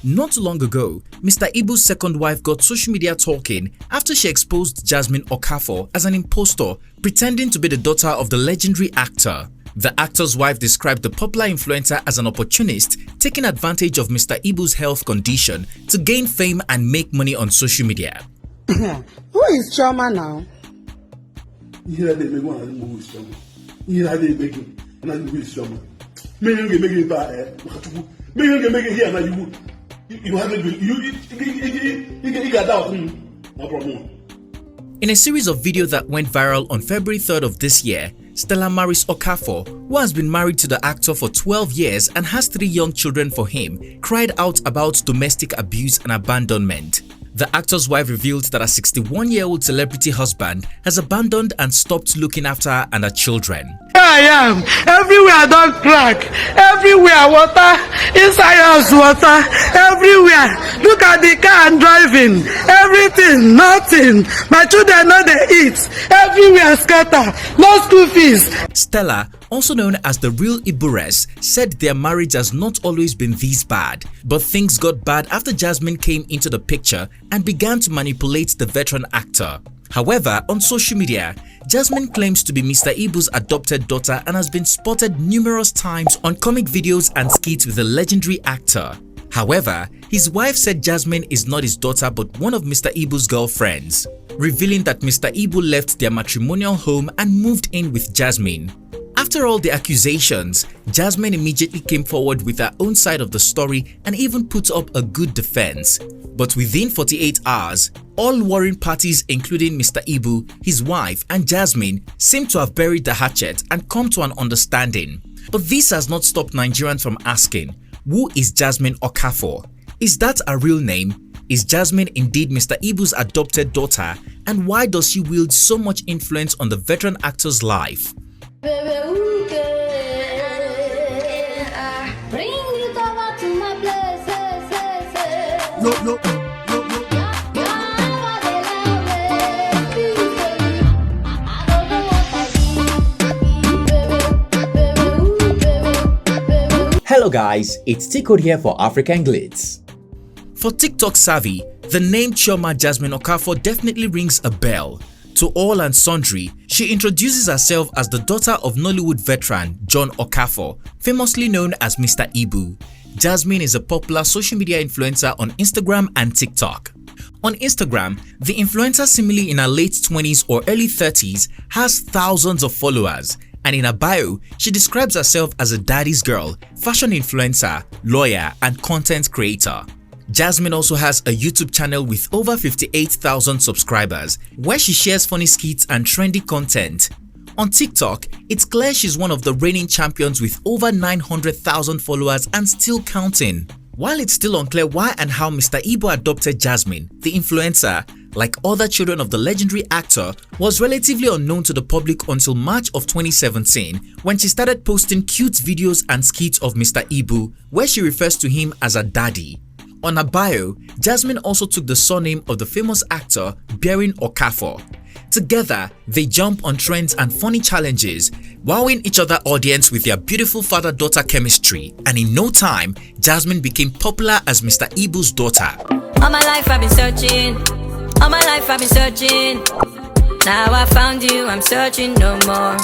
Not too long ago, Mr. Ibu's second wife got social media talking after she exposed Jasmine Okafor as an impostor, pretending to be the daughter of the legendary actor. The actor's wife described the popular influencer as an opportunist, taking advantage of Mr. Ibu's health condition to gain fame and make money on social media. Who is Chioma now? In a series of videos that went viral on February 3rd of this year, Stella Marris Okafor, who has been married to the actor for 12 years and has 3 young children for him, cried out about domestic abuse and abandonment. The actor's wife revealed that a 61-year-old celebrity husband has abandoned and stopped looking after her and her children. Here I am, everywhere don't crack, everywhere water, inside house water, everywhere. Look at the car I'm driving, everything, nothing. My children know they eat, everywhere scatter, no school fees. Stella, also known as the real Ibu, said their marriage has not always been this bad, but things got bad after Jasmine came into the picture and began to manipulate the veteran actor. However, on social media, Jasmine claims to be Mr. Ibu's adopted daughter and has been spotted numerous times on comic videos and skits with the legendary actor. However, his wife said Jasmine is not his daughter but one of Mr. Ibu's girlfriends, revealing that Mr. Ibu left their matrimonial home and moved in with Jasmine. After all the accusations, Jasmine immediately came forward with her own side of the story and even put up a good defense. But within 48 hours, all warring parties including Mr. Ibu, his wife and Jasmine seem to have buried the hatchet and come to an understanding. But this has not stopped Nigerians from asking, who is Jasmine Okafor? Is that a real name? Is Jasmine indeed Mr. Ibu's adopted daughter? And why does she wield so much influence on the veteran actor's life? Hello guys, it's T-Code here for African Glitz. For TikTok savvy, the name Chioma Jasmine Okafor definitely rings a bell. To all and sundry, she introduces herself as the daughter of Nollywood veteran John Okafor, famously known as Mr. Ibu. Jasmine is a popular social media influencer on Instagram and TikTok. On Instagram, the influencer, seemingly in her late 20s or early 30s, has thousands of followers, and in her bio, she describes herself as a daddy's girl, fashion influencer, lawyer, and content creator. Jasmine also has a YouTube channel with over 58,000 subscribers where she shares funny skits and trendy content. On TikTok, it's clear she's one of the reigning champions with over 900,000 followers and still counting. While it's still unclear why and how Mr. Ibu adopted Jasmine, the influencer, like other children of the legendary actor, was relatively unknown to the public until March of 2017 when she started posting cute videos and skits of Mr. Ibu where she refers to him as a daddy. On her bio, Jasmine also took the surname of the famous actor bearing Okafor. Together, they jump on trends and funny challenges, wowing each other audience with their beautiful father-daughter chemistry, and in no time, Jasmine became popular as Mr. Ibu's daughter. All my life I've been searching, all my life I've been searching. Now I found you, I'm searching no more.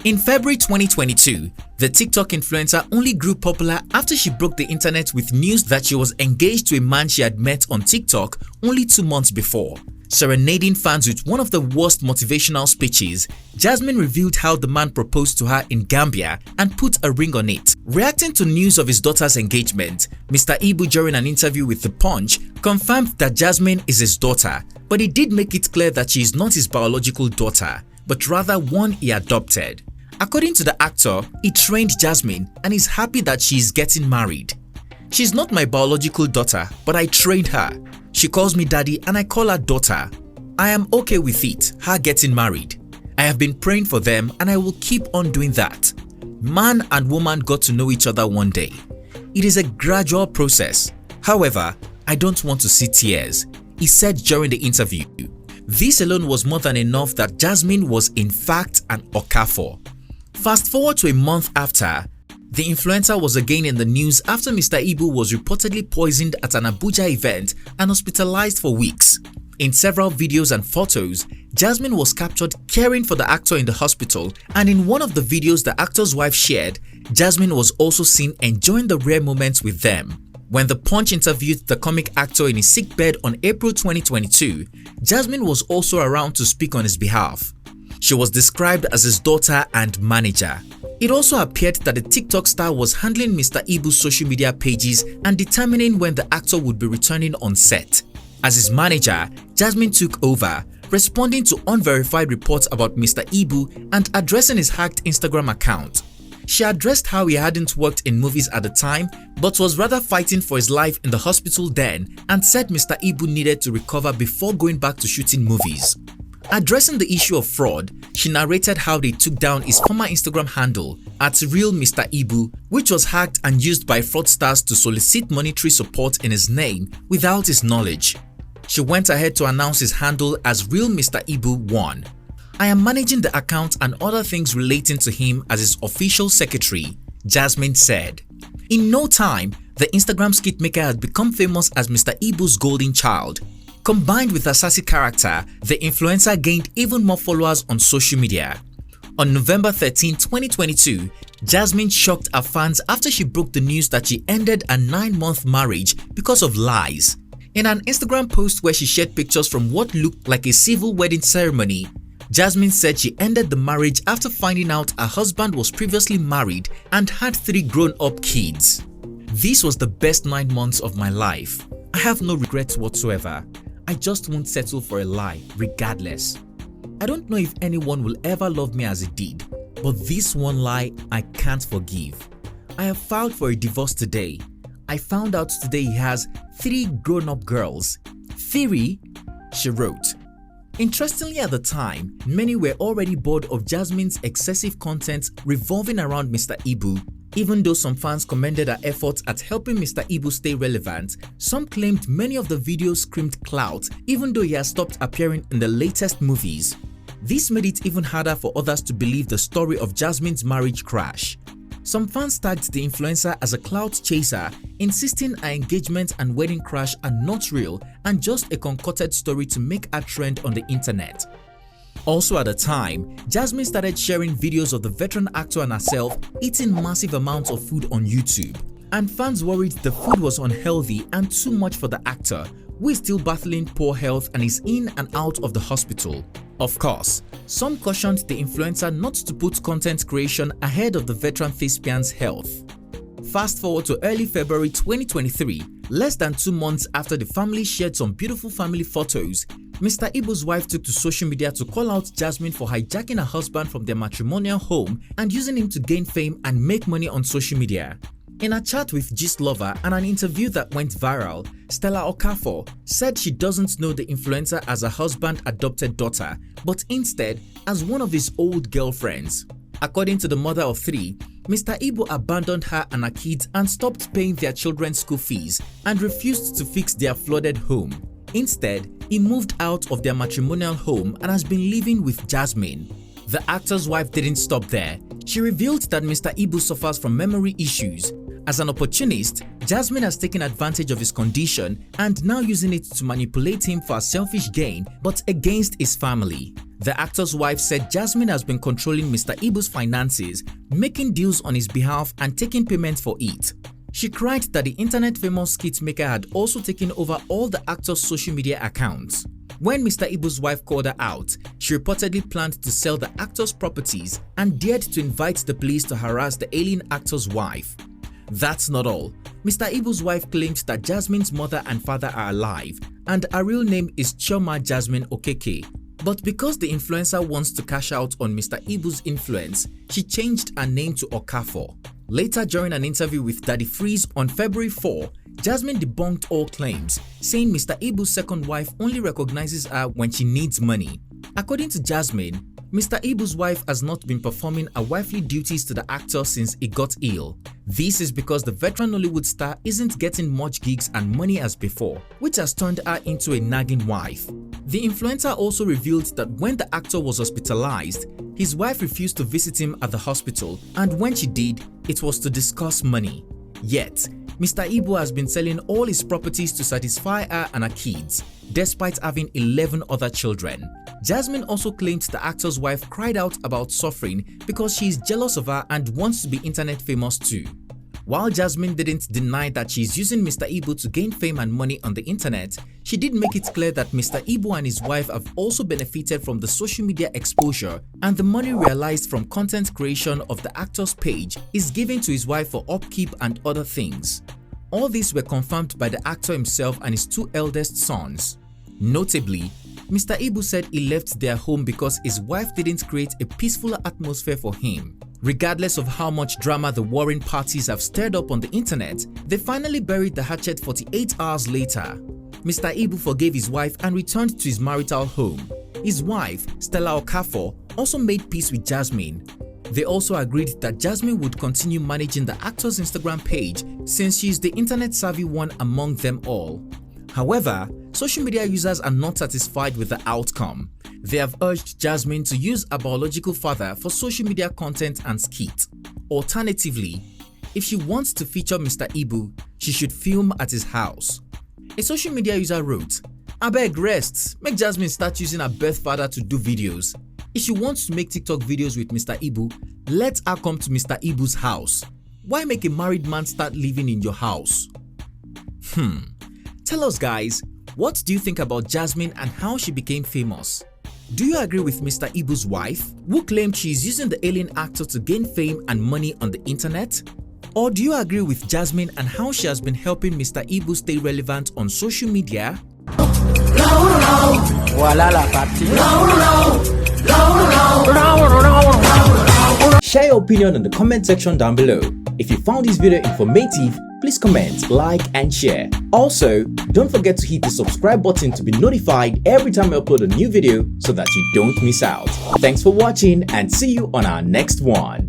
In February 2022, the TikTok influencer only grew popular after she broke the internet with news that she was engaged to a man she had met on TikTok only 2 months before. Serenading fans with one of the worst motivational speeches, Jasmine revealed how the man proposed to her in Gambia and put a ring on it. Reacting to news of his daughter's engagement, Mr. Ibu, during an interview with The Punch, confirmed that Jasmine is his daughter, but he did make it clear that she is not his biological daughter, but rather one he adopted. According to the actor, he trained Jasmine and is happy that she is getting married. "She's not my biological daughter, but I trained her. She calls me daddy and I call her daughter. I am okay with it, her getting married. I have been praying for them and I will keep on doing that. Man and woman got to know each other one day. It is a gradual process. However, I don't want to see tears," he said during the interview. This alone was more than enough that Jasmine was in fact an Okafor. Fast forward to a month after, The influencer was again in the news after Mr. Ibu was reportedly poisoned at an Abuja event and hospitalized for weeks. In several videos and photos, Jasmine was captured caring for the actor in the hospital, and in one of the videos the actor's wife shared, Jasmine was also seen enjoying the rare moments with them. When The Punch interviewed the comic actor in his sickbed on April 2022, Jasmine was also around to speak on his behalf. She was described as his daughter and manager. It also appeared that the TikTok star was handling Mr. Ibu's social media pages and determining when the actor would be returning on set. As his manager, Jasmine took over, responding to unverified reports about Mr. Ibu and addressing his hacked Instagram account. She addressed how he hadn't worked in movies at the time but was rather fighting for his life in the hospital then, and said Mr. Ibu needed to recover before going back to shooting movies. Addressing the issue of fraud, she narrated how they took down his former Instagram handle at Real Mr. Ibu, which was hacked and used by fraudsters to solicit monetary support in his name without his knowledge. She went ahead to announce his handle as Real Mr. Ibu 1. I am managing the account and other things relating to him as his official secretary, Jasmine said. In no time, the Instagram skit maker had become famous as Mr. Ibu's golden child. Combined with her sassy character, the influencer gained even more followers on social media. On November 13, 2022, Jasmine shocked her fans after she broke the news that she ended a 9-month marriage because of lies. In an Instagram post where she shared pictures from what looked like a civil wedding ceremony, Jasmine said she ended the marriage after finding out her husband was previously married and had 3 grown-up kids. This was the best 9 months of my life. I have no regrets whatsoever. I just won't settle for a lie regardless. I don't know if anyone will ever love me as he did, but this one lie I can't forgive. I have filed for a divorce today. I found out today he has 3 grown-up girls. 3, she wrote. Interestingly, at the time, many were already bored of Jasmine's excessive content revolving around Mr. Ibu. Even though some fans commended her efforts at helping Mr. Ibu stay relevant, some claimed many of the videos screamed clout even though he has stopped appearing in the latest movies. This made it even harder for others to believe the story of Jasmine's marriage crash. Some fans tagged the influencer as a clout chaser, insisting her engagement and wedding crash are not real and just a concocted story to make her trend on the internet. Also at the time, Jasmine started sharing videos of the veteran actor and herself eating massive amounts of food on YouTube, and fans worried the food was unhealthy and too much for the actor, who is still battling poor health and is in and out of the hospital. Of course, some cautioned the influencer not to put content creation ahead of the veteran thespian's health. Fast forward to early February 2023, less than 2 months after the family shared some beautiful family photos, Mr. Ibu's wife took to social media to call out Jasmine for hijacking her husband from their matrimonial home and using him to gain fame and make money on social media. In a chat with Gist Lover and an interview that went viral, Stella Okafor said she doesn't know the influencer as her husband's adopted daughter, but instead as one of his old girlfriends. According to the mother of 3, Mr. Ibu abandoned her and her kids and stopped paying their children's school fees and refused to fix their flooded home. Instead, he moved out of their matrimonial home and has been living with Jasmine. The actor's wife didn't stop there. She revealed that Mr. Ibu suffers from memory issues. As an opportunist, Jasmine has taken advantage of his condition and now using it to manipulate him for a selfish gain but against his family. The actor's wife said Jasmine has been controlling Mr. Ibu's finances, making deals on his behalf and taking payment for it. She cried that the internet-famous skit maker had also taken over all the actor's social media accounts. When Mr. Ibu's wife called her out, she reportedly planned to sell the actor's properties and dared to invite the police to harass the alien actor's wife. That's not all. Mr. Ibu's wife claimed that Jasmine's mother and father are alive and her real name is Chioma Jasmine Okeke. But because the influencer wants to cash out on Mr. Ibu's influence, she changed her name to Okafor. Later, during an interview with Daddy Freeze on February 4, Jasmine debunked all claims, saying Mr. Ibu's second wife only recognizes her when she needs money. According to Jasmine, Mr. Ibu's wife has not been performing her wifely duties to the actor since he got ill. This is because the veteran Nollywood star isn't getting much gigs and money as before, which has turned her into a nagging wife. The influencer also revealed that when the actor was hospitalized, His wife refused to visit him at the hospital, and when she did, it was to discuss money. Yet, Mr. Ibu has been selling all his properties to satisfy her and her kids, despite having 11 other children. Jasmine also claimed the actor's wife cried out about suffering because she is jealous of her and wants to be internet famous too. While Jasmine didn't deny that she is using Mr. Ibu to gain fame and money on the internet, she did make it clear that Mr. Ibu and his wife have also benefited from the social media exposure, and the money realized from content creation of the actor's page is given to his wife for upkeep and other things. All these were confirmed by the actor himself and his two eldest sons. Notably, Mr. Ibu said he left their home because his wife didn't create a peaceful atmosphere for him. Regardless of how much drama the warring parties have stirred up on the internet, they finally buried the hatchet 48 hours later. Mr. Ibu forgave his wife and returned to his marital home. His wife, Stella Okafor, also made peace with Jasmine. They also agreed that Jasmine would continue managing the actor's Instagram page since she is the internet-savvy one among them all. However, social media users are not satisfied with the outcome. They have urged Jasmine to use her biological father for social media content and skit. Alternatively, if she wants to feature Mr. Ibu, she should film at his house. A social media user wrote, "Abeg rest, make Jasmine start using her birth father to do videos. If she wants to make TikTok videos with Mr. Ibu, let her come to Mr. Ibu's house. Why make a married man start living in your house?" Tell us guys, what do you think about Jasmine and how she became famous? Do you agree with Mr. Ibu's wife, who claimed she is using the alien actor to gain fame and money on the internet? Or do you agree with Jasmine and how she has been helping Mr. Ibu stay relevant on social media? Share your opinion in the comment section down below. If you found this video informative, please comment, like and share. Also, don't forget to hit the subscribe button to be notified every time I upload a new video so that you don't miss out. Thanks for watching and see you on our next one.